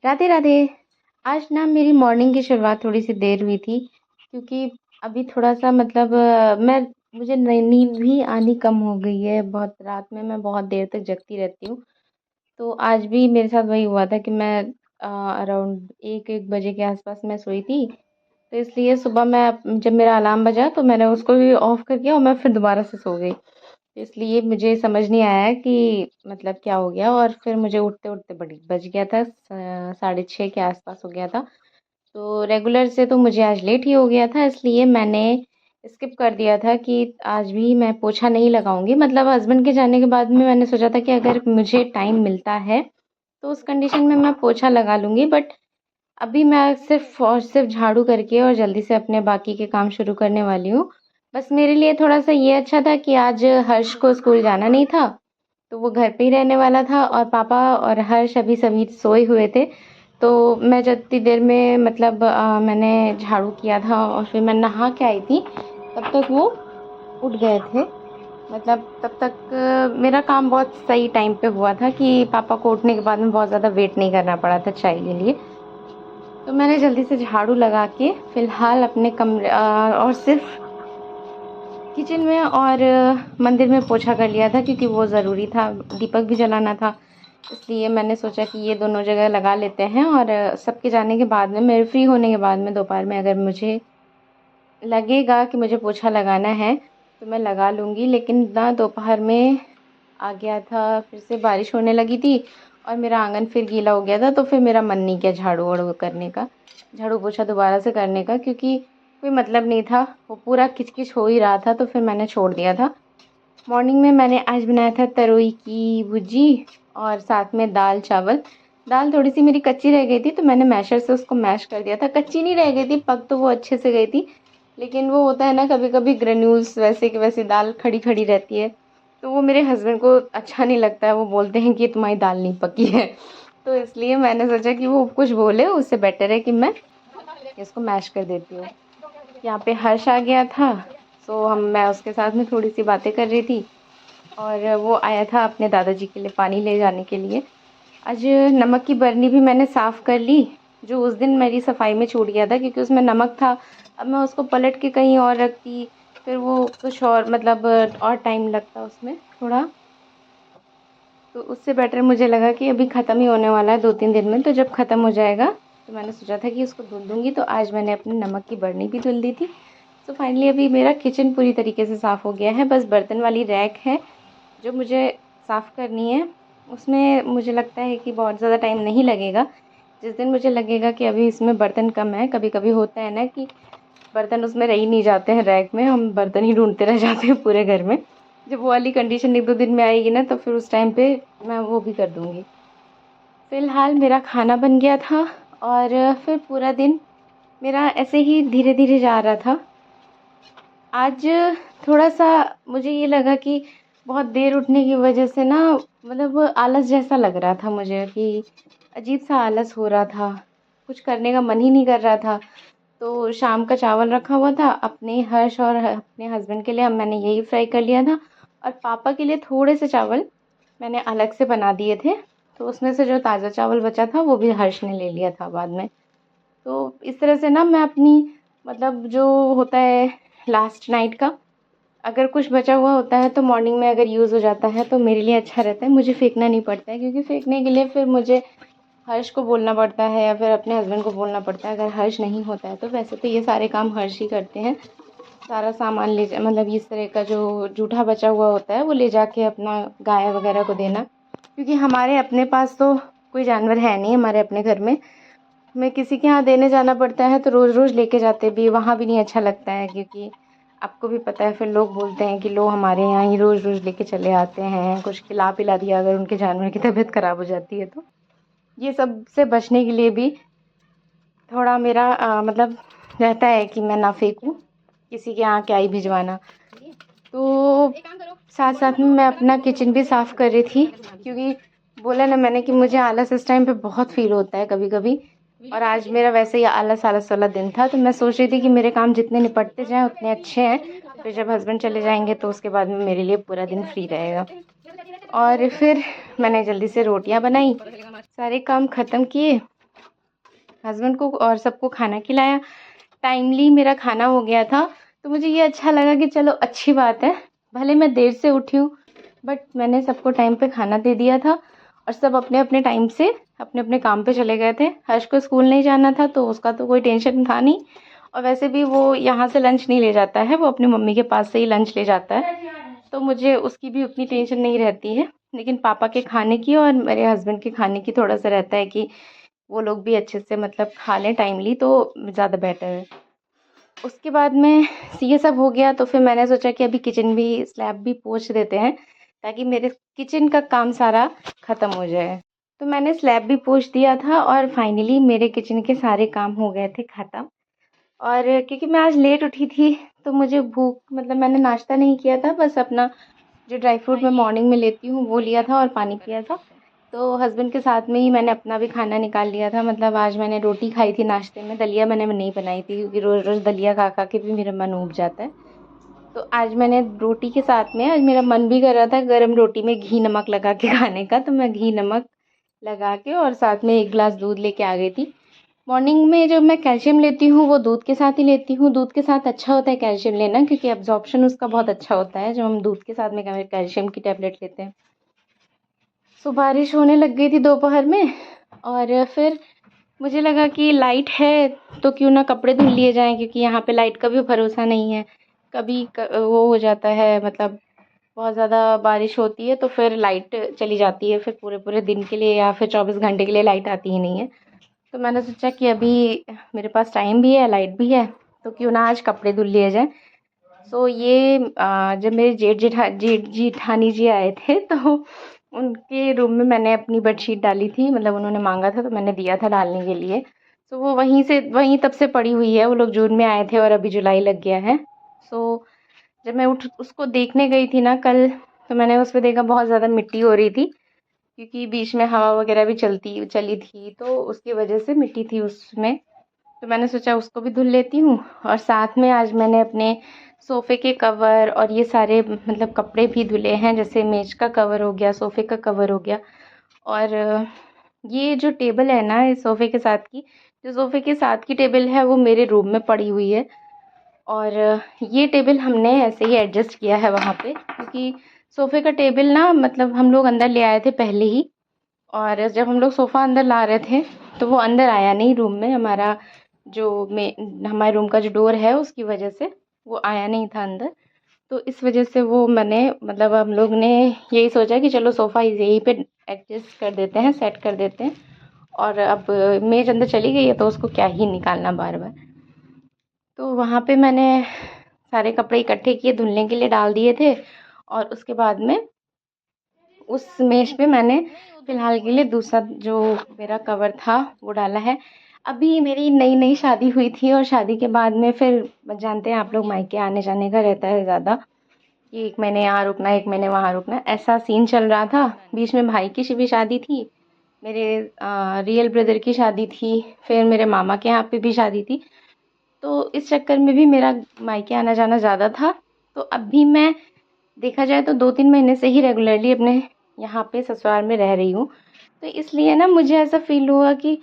राधे राधे। आज ना मेरी मॉर्निंग की शुरुआत थोड़ी सी देर हुई थी क्योंकि अभी थोड़ा सा मतलब मैं मुझे नींद भी आनी कम हो गई है। बहुत रात में मैं बहुत देर तक जगती रहती हूँ। तो आज भी मेरे साथ वही हुआ था कि मैं अराउंड एक एक बजे के आसपास मैं सोई थी। तो इसलिए सुबह मैं जब मेरा अलार्म बजा तो मैंने उसको भी ऑफ कर दिया और मैं फिर दोबारा से सो गई। तो इसलिए मुझे समझ नहीं आया कि मतलब क्या हो गया, और फिर मुझे उठते उठते बड़ी बज गया था, 6:30 के आसपास हो गया था। तो रेगुलर से तो मुझे आज लेट ही हो गया था, इसलिए मैंने स्किप कर दिया था कि आज भी मैं पोछा नहीं लगाऊंगी। मतलब हस्बैंड के जाने के बाद में मैंने सोचा था कि अगर मुझे टाइम मिलता है तो उस कंडीशन में मैं पोछा लगा लूंगी, बट अभी मैं सिर्फ और सिर्फ झाड़ू करके और जल्दी से अपने बाकी के काम शुरू करने वाली हूँ। बस मेरे लिए थोड़ा सा ये अच्छा था कि आज हर्ष को स्कूल जाना नहीं था, तो वो घर पे ही रहने वाला था और पापा और हर्ष अभी सभी सोए हुए थे। तो मैं जितनी देर में मतलब मैंने झाड़ू किया था और फिर मैं नहा के आई थी, तब तक वो उठ गए थे। मतलब तब तक मेरा काम बहुत सही टाइम पे हुआ था कि पापा को उठने के बाद में बहुत ज़्यादा वेट नहीं करना पड़ा था चाय के लिए। तो मैंने जल्दी से झाड़ू लगा के फ़िलहाल अपने कमरे और सिर्फ किचन में और मंदिर में पोछा कर लिया था क्योंकि वो ज़रूरी था, दीपक भी जलाना था। इसलिए मैंने सोचा कि ये दोनों जगह लगा लेते हैं, और सबके जाने के बाद में, मेरे फ्री होने के बाद में दोपहर में अगर मुझे लगेगा कि मुझे पोछा लगाना है तो मैं लगा लूँगी। लेकिन ना दोपहर में आ गया था, फिर से बारिश होने लगी थी और मेरा आंगन फिर गीला हो गया था, तो फिर मेरा मन नहीं किया झाड़ू वाड़ू करने का, झाड़ू पोछा दोबारा से करने का, क्योंकि कोई मतलब नहीं था, वो पूरा किचकिच हो ही रहा था, तो फिर मैंने छोड़ दिया था। मॉर्निंग में मैंने आज बनाया था तरोई की भुजी और साथ में दाल चावल। दाल थोड़ी सी मेरी कच्ची रह गई थी तो मैंने मैशर से उसको मैश कर दिया था। कच्ची नहीं रह गई थी, पक तो वो अच्छे से गई थी, लेकिन वो होता है ना कभी कभी ग्रेन्यूल्स वैसे की वैसी दाल खड़ी खड़ी रहती है, तो वो मेरे हस्बैंड को अच्छा नहीं लगता है। वो बोलते हैं कि तुम्हारी दाल नहीं पकी है। तो इसलिए मैंने सोचा कि वो कुछ बोले उससे बेटर है कि मैं इसको मैश कर देती हूँ। यहाँ पे हर्ष आ गया था, तो मैं उसके साथ में थोड़ी सी बातें कर रही थी, और वो आया था अपने दादाजी के लिए पानी ले जाने के लिए। आज नमक की बरनी भी मैंने साफ़ कर ली, जो उस दिन मेरी सफाई में छूट गया था क्योंकि उसमें नमक था। अब मैं उसको पलट के कहीं और रखती, फिर वो कुछ और मतलब और टाइम लगता उसमें थोड़ा। तो उससे बेटर मुझे लगा कि अभी ख़त्म ही होने वाला है 2-3 दिन में, तो जब ख़त्म हो जाएगा तो मैंने सोचा था कि उसको धुल दूँगी। तो आज मैंने अपनी नमक की बरनी भी धुल दी थी। तो फाइनली अभी मेरा किचन पूरी तरीके से साफ़ हो गया है। बस बर्तन वाली रैक है जो मुझे साफ़ करनी है। उसमें मुझे लगता है कि बहुत ज़्यादा टाइम नहीं लगेगा। जिस दिन मुझे लगेगा कि अभी इसमें बर्तन कम है, कभी-कभी होता है ना कि बर्तन उसमें रह ही नहीं जाते हैं रैक में, हम बर्तन ही ढूँढते रह जाते हैं पूरे घर में। जब वो वाली कंडीशन 1-2 दिन में आएगी ना, तो फिर उस टाइम पे मैं वो भी कर दूँगी। फ़िलहाल मेरा खाना बन गया था और फिर पूरा दिन मेरा ऐसे ही धीरे-धीरे जा रहा था। आज थोड़ा-सा मुझे ये लगा कि बहुत देर उठने की वजह से ना मतलब आलस जैसा लग रहा था मुझे, कि अजीब-सा आलस हो रहा था, कुछ करने का मन ही नहीं कर रहा था। तो शाम का चावल रखा हुआ था अपने हर्ष और अपने हस्बैंड के लिए, अब मैंने यही फ्राई कर लिया था, और पापा के लिए थोड़े से चावल मैंने अलग से बना दिए थे। तो उसमें से जो ताज़ा चावल बचा था वो भी हर्ष ने ले लिया था बाद में। तो इस तरह से ना मैं अपनी मतलब जो होता है लास्ट नाइट का, अगर कुछ बचा हुआ होता है तो मॉर्निंग में अगर यूज़ हो जाता है तो मेरे लिए अच्छा रहता है, मुझे फेंकना नहीं पड़ता है, क्योंकि फेंकने के लिए फिर मुझे हर्ष को बोलना पड़ता है या फिर अपने हस्बैंड को बोलना पड़ता है अगर हर्ष नहीं होता है तो। वैसे तो ये सारे काम हर्ष ही करते हैं, सारा सामान ले जा मतलब इस तरह का जो जूठा बचा हुआ होता है वो ले जाके अपना गाय वगैरह को देना, क्योंकि हमारे अपने पास तो कोई जानवर है नहीं हमारे अपने घर में। हमें किसी के यहाँ देने जाना पड़ता है तो रोज़ रोज़ लेके जाते भी वहाँ भी नहीं अच्छा लगता है, क्योंकि आपको भी पता है फिर लोग बोलते हैं कि लो हमारे यहाँ ही रोज़ रोज़ लेके चले आते हैं, कुछ खिला पिला दिया अगर उनके जानवर की तबीयत ख़राब हो जाती है तो। ये सब से बचने के लिए भी थोड़ा मेरा मतलब रहता है कि मैं ना फेंकूँ, किसी के यहाँ क्या ही भिजवाना। तो साथ साथ में मैं अपना किचन भी साफ़ कर रही थी, क्योंकि बोला ना मैंने कि मुझे आलस इस टाइम पे बहुत फ़ील होता है कभी कभी, और आज मेरा वैसे ही आलस आलस वाला दिन था। तो मैं सोच रही थी कि मेरे काम जितने निपटते जाएँ उतने अच्छे हैं, फिर जब हस्बैंड चले जाएंगे तो उसके बाद में मेरे लिए पूरा दिन फ्री रहेगा। और फिर मैंने जल्दी से रोटियां बनाई, सारे काम ख़त्म किए, हस्बैंड को और सबको खाना खिलाया। टाइमली मेरा खाना हो गया था, तो मुझे ये अच्छा लगा कि चलो अच्छी बात है, भले मैं देर से उठी हूँ बट मैंने सबको टाइम पे खाना दे दिया था और सब अपने अपने टाइम से अपने अपने काम पे चले गए थे। हर्ष को स्कूल नहीं जाना था तो उसका तो कोई टेंशन था नहीं, और वैसे भी वो यहाँ से लंच नहीं ले जाता है, वो अपनी मम्मी के पास से ही लंच ले जाता है, तो मुझे उसकी भी उतनी टेंशन नहीं रहती है। लेकिन पापा के खाने की और मेरे हस्बैंड के खाने की थोड़ा सा रहता है कि वो लोग भी अच्छे से मतलब खा लें टाइमली, तो ज़्यादा बेटर है। उसके बाद में ये सब हो गया तो फिर मैंने सोचा कि अभी किचन भी स्लैब भी पोंछ देते हैं ताकि मेरे किचन का काम सारा ख़त्म हो जाए। तो मैंने स्लैब भी पोंछ दिया था और फाइनली मेरे किचन के सारे काम हो गए थे ख़त्म। और क्योंकि मैं आज लेट उठी थी तो मुझे भूख मतलब मैंने नाश्ता नहीं किया था, बस अपना जो ड्राई फ्रूट मैं मॉर्निंग में लेती हूँ वो लिया था और पानी पिया था। तो हस्बैंड के साथ में ही मैंने अपना भी खाना निकाल लिया था। मतलब आज मैंने रोटी खाई थी नाश्ते में, दलिया मैंने नहीं बनाई थी क्योंकि रोज़ रोज़ दलिया खा खा के भी मेरा मन ऊब जाता है। तो आज मैंने रोटी के साथ में, आज मेरा मन भी कर रहा था गर्म रोटी में घी नमक लगा के खाने का, तो मैं घी नमक लगा के और साथ में एक गिलास दूध लेके आ गई थी। मॉर्निंग में जब मैं कैल्शियम लेती हूँ वो दूध के साथ ही लेती हूँ। दूध के साथ अच्छा होता है कैल्शियम लेना, क्योंकि एब्जॉर्प्शन उसका बहुत अच्छा होता है जब हम दूध के साथ में कैल्शियम की टैबलेट लेते हैं। सो बारिश होने लग गई थी दोपहर में, और फिर मुझे लगा कि लाइट है तो क्यों ना कपड़े धुल लिए जाएं, क्योंकि यहाँ पे लाइट का भी भरोसा नहीं है। कभी वो हो जाता है, मतलब बहुत ज़्यादा बारिश होती है तो फिर लाइट चली जाती है, फिर पूरे पूरे दिन के लिए या फिर 24 घंटे के लिए लाइट आती ही नहीं है। तो मैंने सोचा कि अभी मेरे पास टाइम भी है, लाइट भी है, तो क्यों ना आज कपड़े धुल लिए जाएं। सो ये जब मेरे जेठ जेठानी जी आए थे तो उनके रूम में मैंने अपनी बेडशीट डाली थी, मतलब उन्होंने मांगा था तो मैंने दिया था डालने के लिए। सो वो वहीं तब से पड़ी हुई है। वो लोग जून में आए थे और अभी जुलाई लग गया है। सो जब मैं उठ उसको देखने गई थी ना कल, तो मैंने उस पे देखा बहुत ज़्यादा मिट्टी हो रही थी, क्योंकि बीच में हवा वगैरह भी चली थी तो उसकी वजह से मिट्टी थी उसमें। तो मैंने सोचा उसको भी धुल लेती हूँ, और साथ में आज मैंने अपने सोफ़े के कवर और ये सारे मतलब कपड़े भी धुले हैं, जैसे मेज का कवर हो गया, सोफ़े का कवर हो गया। और ये जो टेबल है ना इस सोफ़े के साथ की, जो सोफ़े के साथ की टेबल है वो मेरे रूम में पड़ी हुई है, और ये टेबल हमने ऐसे ही एडजस्ट किया है वहाँ पे, क्योंकि सोफ़े का टेबल ना मतलब हम लोग अंदर ले आए थे पहले ही, और जब हम लोग सोफ़ा अंदर ला रहे थे तो वो अंदर आया नहीं रूम में। हमारा जो में हमारे रूम का जो डोर है उसकी वजह से वो आया नहीं था अंदर। तो इस वजह से वो मैंने मतलब हम लोग ने यही सोचा कि चलो सोफ़ा यहीं पे एडजस्ट कर देते हैं, सेट कर देते हैं। और अब मेज़ अंदर चली गई है तो उसको क्या ही निकालना बार बार। तो वहाँ पे मैंने सारे कपड़े इकट्ठे किए, धुलने के लिए डाल दिए थे, और उसके बाद में उस मेज पे मैंने फ़िलहाल के लिए दूसरा जो मेरा कवर था वो डाला है। अभी मेरी नई-नई शादी हुई थी और शादी के बाद में फिर जानते हैं आप लोग, मायके आने-जाने का रहता है ज़्यादा, कि 1 महीने यहाँ रुकना, 1 महीने वहाँ रुकना, ऐसा सीन चल रहा था। बीच में भाई की भी शादी थी, मेरे रियल ब्रदर की शादी थी, फिर मेरे मामा के यहाँ पे भी शादी थी। तो इस चक्कर में भी मेरा मायके आना-जाना ज़्यादा था। तो अभी मैं देखा जाए तो 2-3 महीने से ही रेगुलरली अपने यहाँ पे ससुराल में रह रही हूँ। तो इसलिए ना मुझे ऐसा फ़ील हुआ कि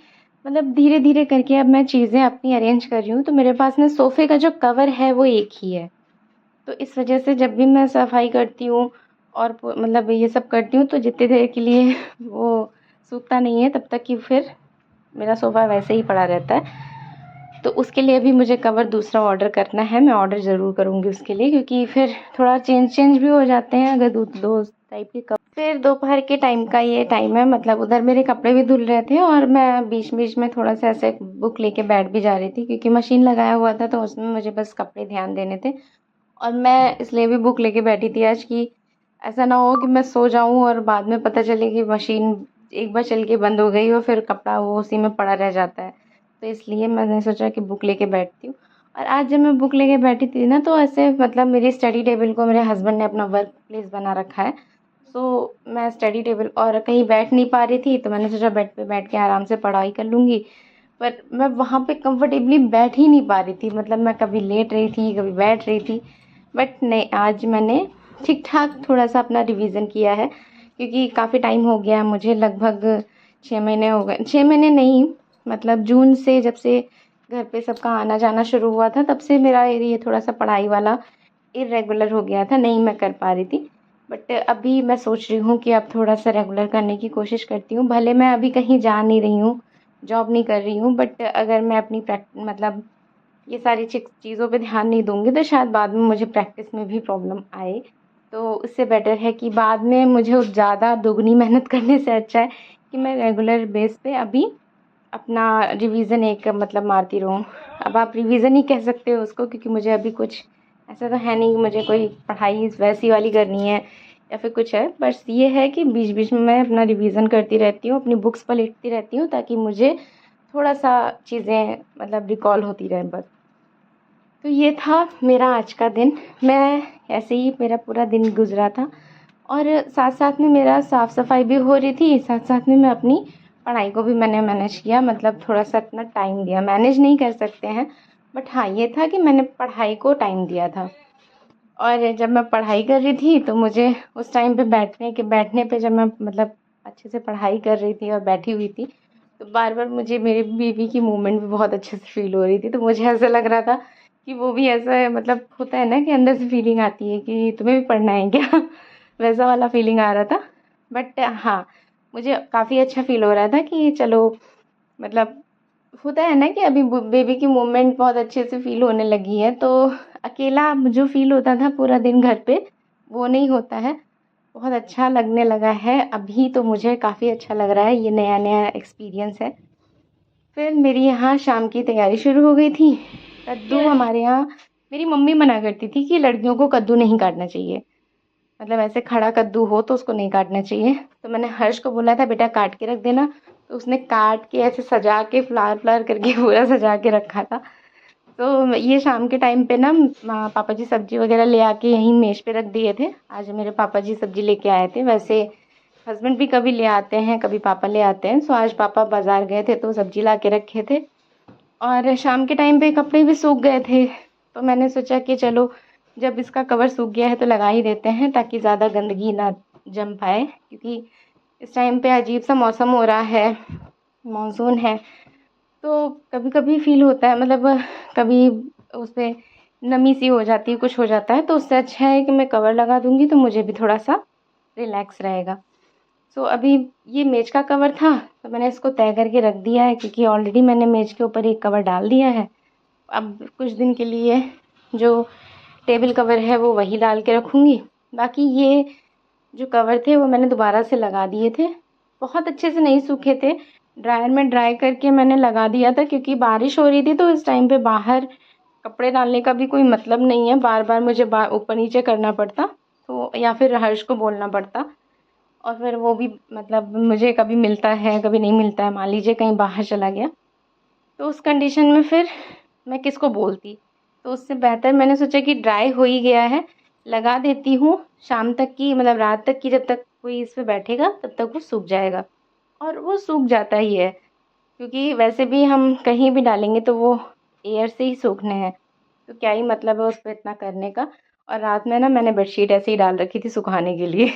मतलब धीरे-धीरे करके अब मैं चीज़ें अपनी अरेंज कर रही हूँ। तो मेरे पास ना सोफ़े का जो कवर है वो एक ही है। तो इस वज़ह से जब भी मैं सफाई करती हूँ और मतलब ये सब करती हूँ तो जितनी देर के लिए वो सूखता नहीं है तब तक कि फिर मेरा सोफ़ा वैसे ही पड़ा रहता है। तो उसके लिए भी मुझे कवर दूसरा ऑर्डर करना है। मैं ऑर्डर ज़रूर करूँगी उसके लिए, क्योंकि फिर थोड़ा चेंज भी हो जाते हैं अगर 2 टाइप के कवर। फिर दोपहर के टाइम का ये टाइम है, मतलब उधर मेरे कपड़े भी धुल रहे थे और मैं बीच-बीच में थोड़ा-सा ऐसे बुक लेके बैठ भी जा रही थी, क्योंकि मशीन लगाया हुआ था तो उसमें मुझे बस कपड़े ध्यान देने थे। और मैं इसलिए भी बुक लेके बैठी थी आज कि ऐसा ना हो कि मैं सो जाऊँ और बाद में पता चले कि मशीन एक बार चल के बंद हो गई और फिर कपड़ा वो उसी में पड़ा रह जाता है। तो इसलिए मैंने सोचा कि बुक लेके बैठती हूँ। और आज जब मैं बुक लेके बैठी थी ना तो ऐसे मतलब मेरी स्टडी टेबल को मेरे हस्बैंड ने अपना वर्क प्लेस बना रखा है। सो मैं स्टडी टेबल और कहीं बैठ नहीं पा रही थी, तो मैंने सोचा बेड पे बैठ के आराम से पढ़ाई कर लूँगी। पर मैं वहाँ पे कंफर्टेबली बैठ ही नहीं पा रही थी, मतलब मैं कभी लेट रही थी, कभी बैठ रही थी। बट नहीं, आज मैंने ठीक-ठाक थोड़ा-सा अपना रिवीज़न किया है, क्योंकि काफ़ी टाइम हो गया है मुझे, लगभग 6 महीने हो गए, 6 महीने नहीं, मतलब जून से जब से घर पे सबका आना जाना शुरू हुआ था, तब से मेरा ये थोड़ा सा पढ़ाई वाला इरेगुलर हो गया था, नहीं मैं कर पा रही थी। बट अभी मैं सोच रही हूँ कि अब थोड़ा सा रेगुलर करने की कोशिश करती हूँ। भले मैं अभी कहीं जा नहीं रही हूँ, जॉब नहीं कर रही हूँ, बट अगर मैं अपनी मतलब ये सारी चीज़ों पे ध्यान नहीं दूंगी तो शायद बाद में मुझे प्रैक्टिस में भी प्रॉब्लम आए। तो उससे बेटर है कि बाद में मुझे ज़्यादा दोगुनी मेहनत करने से अच्छा है कि मैं रेगुलर बेस पे अभी अपना रिवीजन एक मतलब मारती रहूँ। अब आप रिवीजन ही कह सकते हो उसको, क्योंकि मुझे अभी कुछ ऐसा तो है नहीं कि मुझे कोई पढ़ाई वैसी वाली करनी है या फिर कुछ है। बस ये है कि बीच बीच में मैं अपना रिवीजन करती रहती हूँ, अपनी बुक्स पर लिखती रहती हूँ, ताकि मुझे थोड़ा सा चीज़ें मतलब रिकॉल होती रहें बस। तो ये था मेरा आज का दिन। मैं ऐसे ही मेरा पूरा दिन गुजरा था, और साथ साथ में मेरा साफ़ सफाई भी हो रही थी, साथ साथ में मैं अपनी पढ़ाई को भी मैंने मैनेज किया, मतलब थोड़ा सा अपना टाइम दिया। मैनेज नहीं कर सकते हैं, बट हाँ ये था कि मैंने पढ़ाई को टाइम दिया था। और जब मैं पढ़ाई कर रही थी तो मुझे उस टाइम पे बैठने पे जब मैं मतलब अच्छे से पढ़ाई कर रही थी और बैठी हुई थी, तो बार बार मुझे मेरे बेबी की मूवमेंट भी बहुत अच्छे से फील हो रही थी। तो मुझे ऐसा लग रहा था कि वो भी ऐसा है, मतलब होता है ना कि अंदर से फीलिंग आती है कि तुम्हें भी पढ़ना है क्या वैसा वाला फीलिंग आ रहा था। बट हाँ, मुझे काफ़ी अच्छा फील हो रहा था कि चलो, मतलब होता है ना कि अभी बेबी की मूवमेंट बहुत अच्छे से फील होने लगी है, तो अकेला जो फील होता था पूरा दिन घर पे, वो नहीं होता है। बहुत अच्छा लगने लगा है अभी, तो मुझे काफ़ी अच्छा लग रहा है, ये नया नया एक्सपीरियंस है। फिर मेरी यहाँ शाम की तैयारी शुरू हो गई थी। कद्दू हमारे यहाँ, मेरी मम्मी मना करती थी कि लड़कियों को कद्दू नहीं काटना चाहिए, मतलब ऐसे खड़ा कद्दू हो तो उसको नहीं काटना चाहिए। तो मैंने हर्ष को बोला था बेटा काट के रख देना, तो उसने काट के ऐसे सजा के फ्लावर फ्लावर करके पूरा सजा के रखा था। तो ये शाम के टाइम पे ना पापा जी सब्जी वगैरह ले आके यहीं मेज पे रख दिए थे। आज मेरे पापा जी सब्जी लेके आए थे। वैसे हस्बैंड भी कभी ले आते हैं, कभी पापा ले आते हैं। सो आज पापा बाजार गए थे तो सब्जी ला के रखे थे, और शाम के टाइम पे कपड़े भी सूख गए थे। तो मैंने सोचा कि चलो, जब इसका कवर सूख गया है तो लगा ही देते हैं, ताकि ज़्यादा गंदगी ना जम पाए, क्योंकि इस टाइम पे अजीब सा मौसम हो रहा है, मानसून है। तो कभी कभी फील होता है, मतलब कभी उसमें नमी सी हो जाती है, कुछ हो जाता है, तो उससे अच्छा है कि मैं कवर लगा दूंगी तो मुझे भी थोड़ा सा रिलैक्स रहेगा। सो अभी ये मेज का कवर था, तो मैंने इसको तय करके रख दिया है, क्योंकि ऑलरेडी मैंने मेज के ऊपर एक कवर डाल दिया है। अब कुछ दिन के लिए जो टेबल कवर है वो वही डाल के रखूँगी। बाकी ये जो कवर थे वो मैंने दोबारा से लगा दिए थे, बहुत अच्छे से नहीं सूखे थे। ड्रायर में ड्राई करके मैंने लगा दिया था, क्योंकि बारिश हो रही थी तो इस टाइम पे बाहर कपड़े डालने का भी कोई मतलब नहीं है, बार बार मुझे ऊपर नीचे करना पड़ता, तो या फिर हर्ष को बोलना पड़ता। और फिर वो भी मतलब मुझे कभी मिलता है कभी नहीं मिलता है, मान लीजिए कहीं बाहर चला गया, तो उस कंडीशन में फिर मैं किसको बोलती। तो उससे बेहतर मैंने सोचा कि ड्राई हो ही गया है, लगा देती हूँ शाम तक की, मतलब रात तक की, जब तक कोई इस पे बैठेगा तब तक वो सूख जाएगा। और वो सूख जाता ही है, क्योंकि वैसे भी हम कहीं भी डालेंगे तो वो एयर से ही सूखने हैं, तो क्या ही मतलब है उस पर इतना करने का। और रात में ना मैंने बेडशीट ऐसे ही डाल रखी थी सुखाने के लिए